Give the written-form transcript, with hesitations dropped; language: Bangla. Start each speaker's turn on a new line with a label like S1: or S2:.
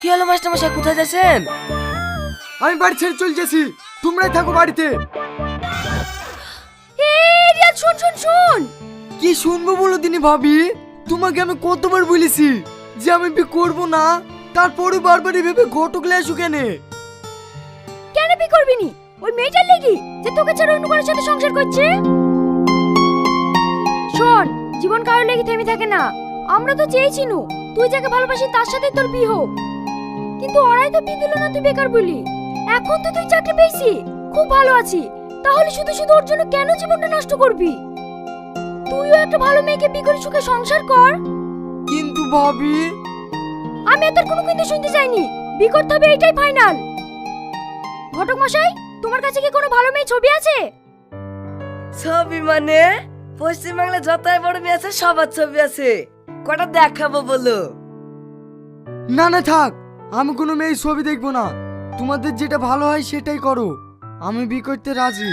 S1: কি হলো মাস্টার মশাই, কোথায় যাচ্ছেন?
S2: আমি বাড়ি ছেড়ে চলে যাচ্ছি, তোমরাই থাকো বাড়িতে।
S3: রিয়াজ শোন শোন শোন।
S2: কি শুনবো বলো দিনি ভাবি? তোমাকে আমি কতবার বলেছি যে আমি বিয়ে করবো না, তারপরে বারবারই ভেবে ঘটক লে আসু কেন?
S3: কেন বিয়ে করবি নি? ওই মেয়েটার লেগে যে তোকে ছাড়া অন্য কারোর সাথে সংসার করছে? শোন, জীবন কারোর লেগে থেমে থাকে না। আমরা তো চেয়েছিনু তুই যাকে ভালোবাসি তার সাথে তোর বিয়ে হোক, কিন্তু ওরাই তো বিয়ে দিল না তুই বেকার বলি। এখন তো তুই চাকরি পেয়েছি, খুব ভালো আছি, তাহলে শুধু শুধু ওর জন্য কেন জীবনটা নষ্ট করবি? তুইও একটা ভালো মেয়েকে বিয়ে করে সুখে সংসার কর।
S2: কিন্তু ভাবি,
S3: আমি এত কোনো কিন্তু শুনতে চাইনি, বিয়ে করতে হবে এটাই ফাইনাল। ঘটক মশাই, তোমার কাছে কি কোনো ভালো মেয়ে ছবি আছে?
S1: ছবি মানে পশ্চিমবাংলা যতই বড় মেয়ে আছে সবার ছবি আছে, কটা দেখাবো বলো?
S2: না না থাক, আমি কোনো মেয়ে ছবি দেখবো না। তোমাদের যেটা ভালো হয় সেটাই করো, আমি বিয়ে করতে রাজি।